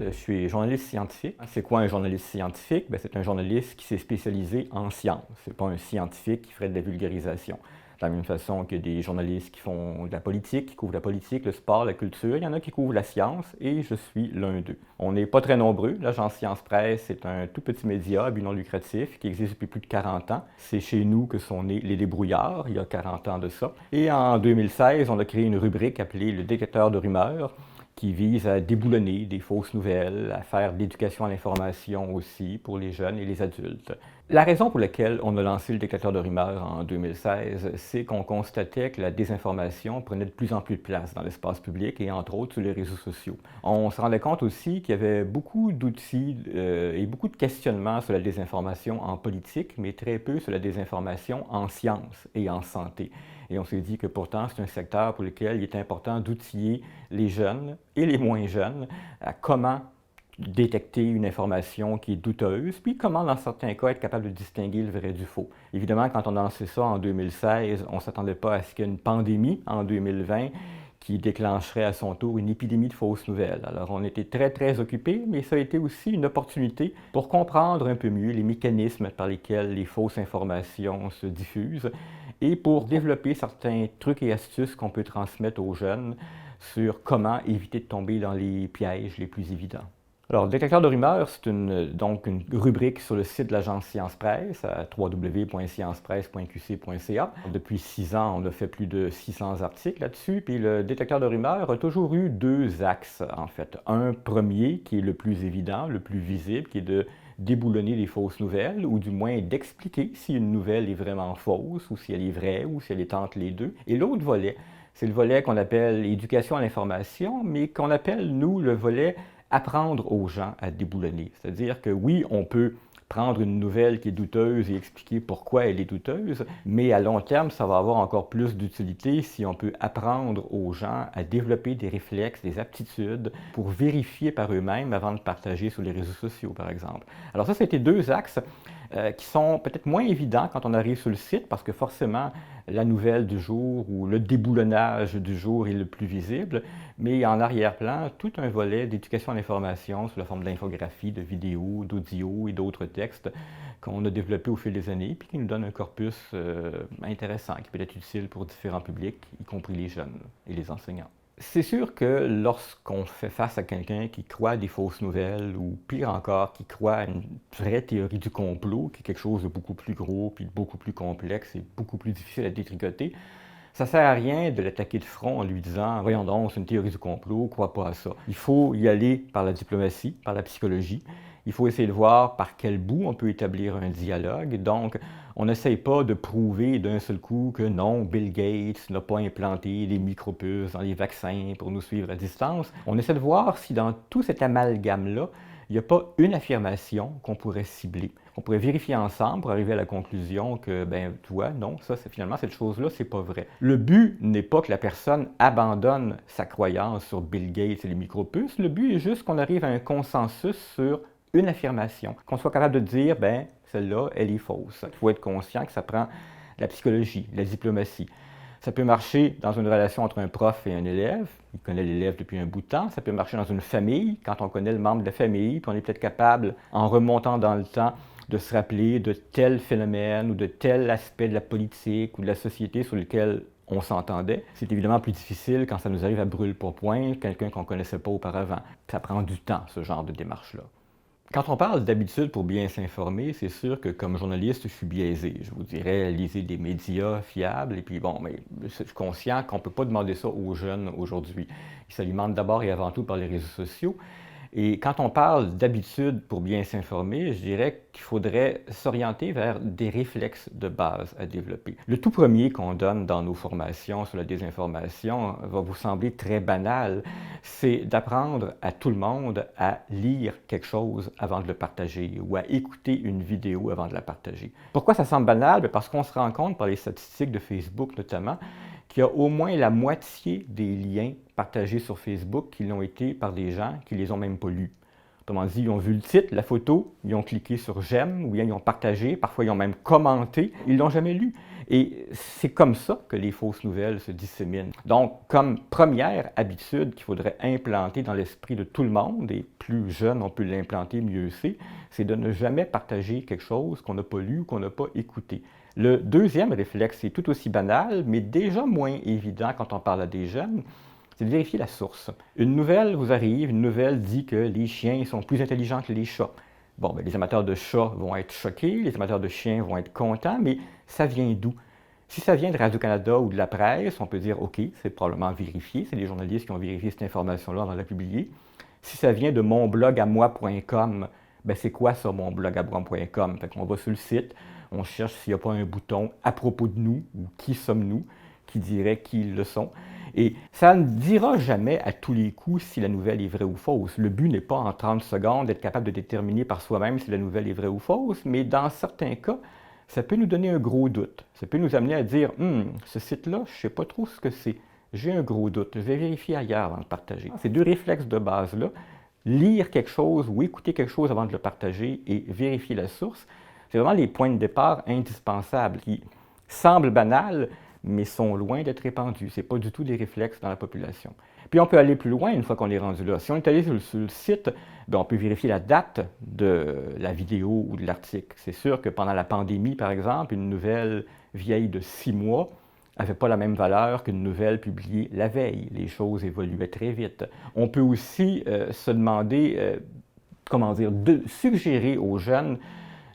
Je suis journaliste scientifique. C'est quoi un journaliste scientifique? C'est un journaliste qui s'est spécialisé en sciences. Ce n'est pas un scientifique qui ferait de la vulgarisation. De la même façon que des journalistes qui font de la politique, qui couvrent la politique, le sport, la culture, il y en a qui couvrent la science et je suis l'un d'eux. On n'est pas très nombreux. L'agence Science Presse est un tout petit média à but non lucratif qui existe depuis plus de 40 ans. C'est chez nous que sont nés les débrouillards, il y a 40 ans de ça. Et en 2016, on a créé une rubrique appelée le détecteur de rumeurs, qui vise à déboulonner des fausses nouvelles, à faire de l'éducation à l'information aussi pour les jeunes et les adultes. La raison pour laquelle on a lancé le détecteur de rumeurs en 2016, c'est qu'on constatait que la désinformation prenait de plus en plus de place dans l'espace public et entre autres sur les réseaux sociaux. On se rendait compte aussi qu'il y avait beaucoup d'outils et beaucoup de questionnements sur la désinformation en politique, mais très peu sur la désinformation en sciences et en santé. Et on s'est dit que pourtant, c'est un secteur pour lequel il est important d'outiller les jeunes et les moins jeunes à comment détecter une information qui est douteuse, puis comment, dans certains cas, être capable de distinguer le vrai du faux. Évidemment, quand on a lancé ça en 2016, on ne s'attendait pas à ce qu'il y ait une pandémie en 2020 qui déclencherait à son tour une épidémie de fausses nouvelles. Alors, on était très occupés, mais ça a été aussi une opportunité pour comprendre un peu mieux les mécanismes par lesquels les fausses informations se diffusent et pour développer certains trucs et astuces qu'on peut transmettre aux jeunes sur comment éviter de tomber dans les pièges les plus évidents. Alors, le détecteur de rumeurs, c'est donc une rubrique sur le site de l'agence Science Presse, à www.sciencepresse.qc.ca. Depuis 6 ans, on a fait plus de 600 articles là-dessus, puis le détecteur de rumeurs a toujours eu 2 axes, en fait. Un premier, qui est le plus évident, le plus visible, qui est de déboulonner des fausses nouvelles, ou du moins d'expliquer si une nouvelle est vraiment fausse, ou si elle est vraie, ou si elle est entre les deux. Et l'autre volet, c'est le volet qu'on appelle éducation à l'information, mais qu'on appelle, nous, le volet apprendre aux gens à déboulonner. C'est-à-dire que oui, on peut prendre une nouvelle qui est douteuse et expliquer pourquoi elle est douteuse, mais à long terme, ça va avoir encore plus d'utilité si on peut apprendre aux gens à développer des réflexes, des aptitudes pour vérifier par eux-mêmes avant de partager sur les réseaux sociaux, par exemple. Alors ça, c'était 2 axes qui sont peut-être moins évidents quand on arrive sur le site, parce que forcément, la nouvelle du jour ou le déboulonnage du jour est le plus visible, mais en arrière-plan, tout un volet d'éducation à l'information sous la forme d'infographie, de vidéos, d'audio et d'autres textes qu'on a développés au fil des années, puis qui nous donne un corpus intéressant, qui peut être utile pour différents publics, y compris les jeunes et les enseignants. C'est sûr que lorsqu'on fait face à quelqu'un qui croit à des fausses nouvelles, ou pire encore, qui croit à une vraie théorie du complot, qui est quelque chose de beaucoup plus gros, puis beaucoup plus complexe et beaucoup plus difficile à détricoter, ça ne sert à rien de l'attaquer de front en lui disant « Voyons donc, c'est une théorie du complot, crois pas à ça ». Il faut y aller par la diplomatie, par la psychologie. Il faut essayer de voir par quel bout on peut établir un dialogue. Donc, on n'essaye pas de prouver d'un seul coup que non, Bill Gates n'a pas implanté des micropuces dans les vaccins pour nous suivre à distance. On essaie de voir si dans tout cet amalgame-là, il n'y a pas une affirmation qu'on pourrait cibler. On pourrait vérifier ensemble pour arriver à la conclusion que, tu vois, non, ça, finalement, cette chose-là, c'est pas vrai. Le but n'est pas que la personne abandonne sa croyance sur Bill Gates et les micropuces. Le but est juste qu'on arrive à un consensus sur une affirmation, qu'on soit capable de dire, celle-là, elle est fausse. Il faut être conscient que ça prend la psychologie, la diplomatie. Ça peut marcher dans une relation entre un prof et un élève. Il connaît l'élève depuis un bout de temps. Ça peut marcher dans une famille, quand on connaît le membre de la famille, puis on est peut-être capable, en remontant dans le temps, de se rappeler de tel phénomène ou de tel aspect de la politique ou de la société sur lequel on s'entendait. C'est évidemment plus difficile quand ça nous arrive à brûle-pourpoint, quelqu'un qu'on ne connaissait pas auparavant. Ça prend du temps, ce genre de démarche-là. Quand on parle d'habitude pour bien s'informer, c'est sûr que comme journaliste, je suis biaisé. Je vous dirais, lisez des médias fiables, et puis mais je suis conscient qu'on ne peut pas demander ça aux jeunes aujourd'hui. Ils s'alimentent d'abord et avant tout par les réseaux sociaux. Et quand on parle d'habitude pour bien s'informer, je dirais qu'il faudrait s'orienter vers des réflexes de base à développer. Le tout premier qu'on donne dans nos formations sur la désinformation va vous sembler très banal, c'est d'apprendre à tout le monde à lire quelque chose avant de le partager ou à écouter une vidéo avant de la partager. Pourquoi ça semble banal? Parce qu'on se rend compte par les statistiques de Facebook notamment qu'il y a au moins la moitié des liens partagés sur Facebook qui l'ont été par des gens qui ne les ont même pas lus. Autrement dit, ils ont vu le titre, la photo, ils ont cliqué sur « j'aime » ou bien ils ont partagé, parfois ils ont même commenté, ils ne l'ont jamais lu. Et c'est comme ça que les fausses nouvelles se disséminent. Donc, comme première habitude qu'il faudrait implanter dans l'esprit de tout le monde, et plus jeune on peut l'implanter, mieux c'est de ne jamais partager quelque chose qu'on n'a pas lu ou qu'on n'a pas écouté. Le deuxième réflexe est tout aussi banal, mais déjà moins évident quand on parle à des jeunes, c'est de vérifier la source. Une nouvelle vous arrive, une nouvelle dit que les chiens sont plus intelligents que les chats. Bon, bien, les amateurs de chats vont être choqués, les amateurs de chiens vont être contents, mais ça vient d'où? Si ça vient de Radio-Canada ou de la presse, on peut dire, OK, c'est probablement vérifié, c'est les journalistes qui ont vérifié cette information-là avant de la publier. Si ça vient de monblogamoi.com, ben c'est quoi ça, monblogamoi.com? Fait qu'on va sur le site, on cherche s'il n'y a pas un bouton à propos de nous, ou qui sommes-nous, qui dirait qui ils le sont. Et ça ne dira jamais à tous les coups si la nouvelle est vraie ou fausse. Le but n'est pas en 30 secondes d'être capable de déterminer par soi-même si la nouvelle est vraie ou fausse, mais dans certains cas, ça peut nous donner un gros doute. Ça peut nous amener à dire ce site-là, je ne sais pas trop ce que c'est. J'ai un gros doute. Je vais vérifier ailleurs avant de partager. Ces deux réflexes de base-là, lire quelque chose ou écouter quelque chose avant de le partager et vérifier la source, c'est vraiment les points de départ indispensables qui semblent banals, mais sont loin d'être répandus. Ce n'est pas du tout des réflexes dans la population. Puis on peut aller plus loin une fois qu'on est rendu là. Si on est allé sur le site, bien, on peut vérifier la date de la vidéo ou de l'article. C'est sûr que pendant la pandémie, par exemple, une nouvelle vieille de 6 mois n'avait pas la même valeur qu'une nouvelle publiée la veille. Les choses évoluaient très vite. On peut aussi se demander, de suggérer aux jeunes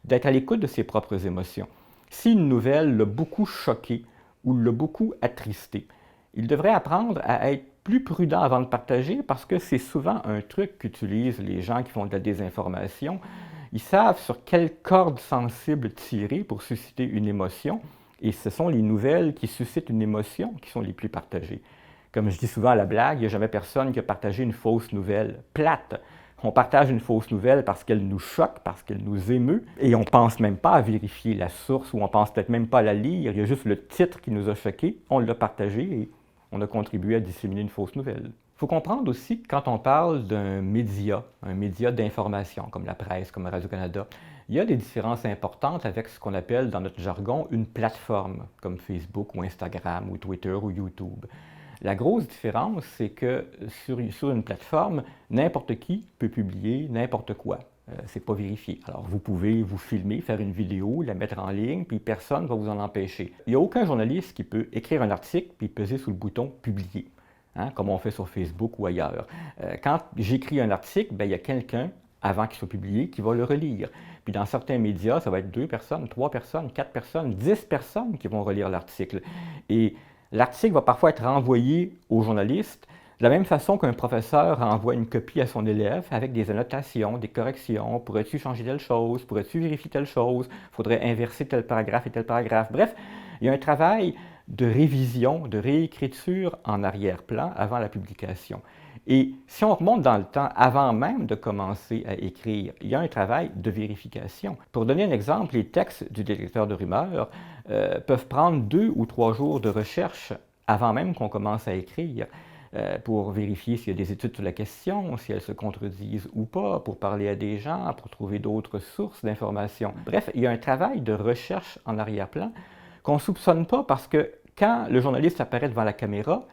d'être à l'écoute de ses propres émotions. Si une nouvelle l'a beaucoup choqué ou l'a beaucoup attristé, il devrait apprendre à être plus prudent avant de partager parce que c'est souvent un truc qu'utilisent les gens qui font de la désinformation. Ils savent sur quelle corde sensible tirer pour susciter une émotion et ce sont les nouvelles qui suscitent une émotion qui sont les plus partagées. Comme je dis souvent à la blague, il n'y a jamais personne qui a partagé une fausse nouvelle plate. On partage une fausse nouvelle parce qu'elle nous choque, parce qu'elle nous émeut, et on ne pense même pas à vérifier la source, ou on ne pense peut-être même pas à la lire. Il y a juste le titre qui nous a choqués, on l'a partagé et on a contribué à disséminer une fausse nouvelle. Il faut comprendre aussi que quand on parle d'un média, un média d'information, comme la presse, comme Radio-Canada, il y a des différences importantes avec ce qu'on appelle dans notre jargon une plateforme, comme Facebook ou Instagram ou Twitter ou YouTube. La grosse différence, c'est que sur une plateforme, n'importe qui peut publier n'importe quoi. C'est pas vérifié. Alors, vous pouvez vous filmer, faire une vidéo, la mettre en ligne, puis personne ne va vous en empêcher. Il n'y a aucun journaliste qui peut écrire un article puis peser sur le bouton « Publier », comme on fait sur Facebook ou ailleurs. Quand j'écris un article, bien, il y a quelqu'un, avant qu'il soit publié, qui va le relire. Puis dans certains médias, ça va être 2 personnes, 3 personnes, 4 personnes, 10 personnes qui vont relire l'article. Et l'article va parfois être renvoyé au journaliste de la même façon qu'un professeur envoie une copie à son élève avec des annotations, des corrections. Pourrais-tu changer telle chose? Pourrais-tu vérifier telle chose? Faudrait inverser tel paragraphe et tel paragraphe. Bref, il y a un travail de révision, de réécriture en arrière-plan avant la publication. Et si on remonte dans le temps, avant même de commencer à écrire, il y a un travail de vérification. Pour donner un exemple, les textes du détecteur de rumeurs peuvent prendre 2 ou 3 jours de recherche avant même qu'on commence à écrire pour vérifier s'il y a des études sur la question, si elles se contredisent ou pas, pour parler à des gens, pour trouver d'autres sources d'informations. Bref, il y a un travail de recherche en arrière-plan qu'on ne soupçonne pas parce que quand le journaliste apparaît devant la caméra,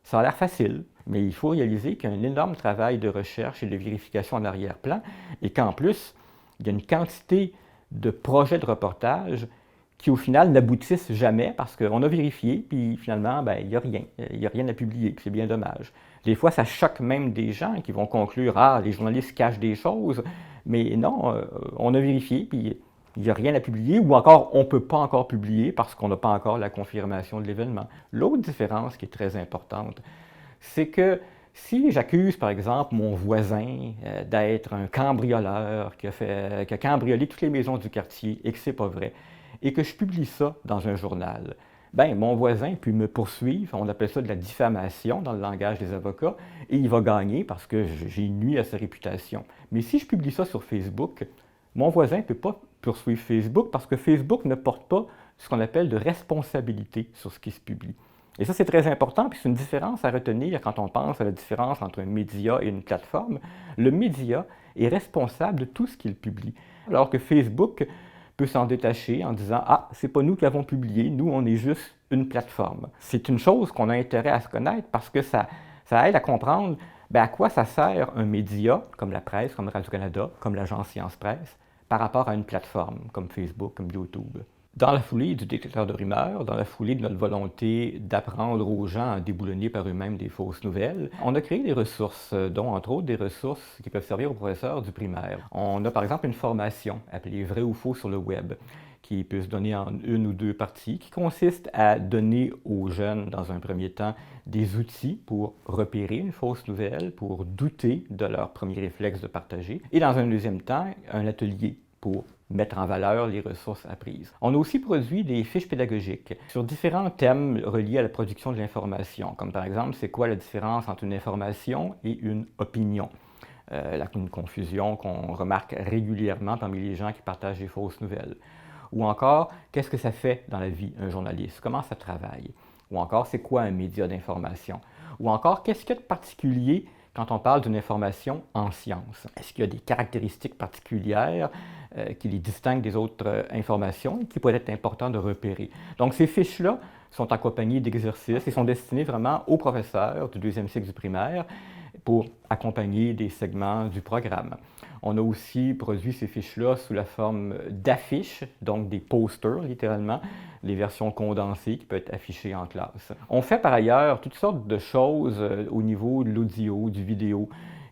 ça a l'air facile, mais il faut réaliser qu'il y a un énorme travail de recherche et de vérification en arrière-plan et qu'en plus, il y a une quantité de projets de reportage qui, au final, n'aboutissent jamais parce qu'on a vérifié, puis finalement, ben, il n'y a rien. Il n'y a rien à publier, puis c'est bien dommage. Des fois, ça choque même des gens qui vont conclure « Ah, les journalistes cachent des choses », mais non, on a vérifié, puis il n'y a rien à publier, ou encore, on ne peut pas encore publier parce qu'on n'a pas encore la confirmation de l'événement. L'autre différence qui est très importante, c'est que si j'accuse, par exemple, mon voisin d'être un cambrioleur qui a cambriolé toutes les maisons du quartier et que ce n'est pas vrai, et que je publie ça dans un journal, bien, mon voisin peut me poursuivre, on appelle ça de la diffamation dans le langage des avocats, et il va gagner parce que j'ai nui à sa réputation. Mais si je publie ça sur Facebook, mon voisin ne peut pas poursuivre Facebook parce que Facebook ne porte pas ce qu'on appelle de responsabilité sur ce qui se publie. Et ça, c'est très important, puis c'est une différence à retenir quand on pense à la différence entre un média et une plateforme. Le média est responsable de tout ce qu'il publie, alors que Facebook peut s'en détacher en disant « Ah, c'est pas nous qui l'avons publié, nous, on est juste une plateforme ». C'est une chose qu'on a intérêt à se connaître parce que ça aide à comprendre à quoi ça sert un média, comme la presse, comme Radio-Canada, comme l'agence Science Presse, par rapport à une plateforme, comme Facebook, comme YouTube. Dans la foulée du détecteur de rumeurs, dans la foulée de notre volonté d'apprendre aux gens à déboulonner par eux-mêmes des fausses nouvelles, on a créé des ressources, dont entre autres des ressources qui peuvent servir aux professeurs du primaire. On a par exemple une formation appelée Vrai ou faux sur le web, qui peut se donner en une ou deux parties, qui consiste à donner aux jeunes, dans un premier temps, des outils pour repérer une fausse nouvelle, pour douter de leur premier réflexe de partager, et dans un deuxième temps, un atelier pour mettre en valeur les ressources apprises. On a aussi produit des fiches pédagogiques sur différents thèmes reliés à la production de l'information, comme par exemple, c'est quoi la différence entre une information et une opinion? Une confusion qu'on remarque régulièrement parmi les gens qui partagent des fausses nouvelles. Ou encore, qu'est-ce que ça fait dans la vie, un journaliste? Comment ça travaille? Ou encore, c'est quoi un média d'information? Ou encore, qu'est-ce qu'il y a de particulier quand on parle d'une information en sciences? Est-ce qu'il y a des caractéristiques particulières qui les distinguent des autres informations et qui pourraient être importantes de repérer? Donc, ces fiches-là sont accompagnées d'exercices et sont destinées vraiment aux professeurs du deuxième cycle du primaire pour accompagner des segments du programme. On a aussi produit ces fiches-là sous la forme d'affiches, donc des posters littéralement, les versions condensées qui peuvent être affichées en classe. On fait par ailleurs toutes sortes de choses au niveau de l'audio, du vidéo,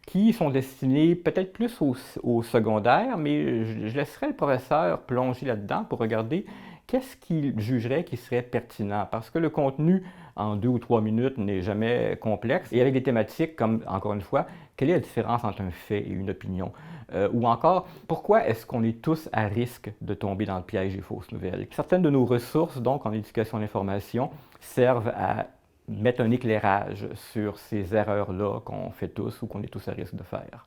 qui sont destinées peut-être plus au secondaire, mais je laisserai le professeur plonger là-dedans pour regarder qu'est-ce qu'il jugerait qui serait pertinent. Parce que le contenu en 2 ou 3 minutes n'est jamais complexe. Et avec des thématiques comme, encore une fois, quelle est la différence entre un fait et une opinion? Ou encore, pourquoi est-ce qu'on est tous à risque de tomber dans le piège des fausses nouvelles? Certaines de nos ressources, donc en éducation à l'information, servent à mettre un éclairage sur ces erreurs-là qu'on fait tous ou qu'on est tous à risque de faire.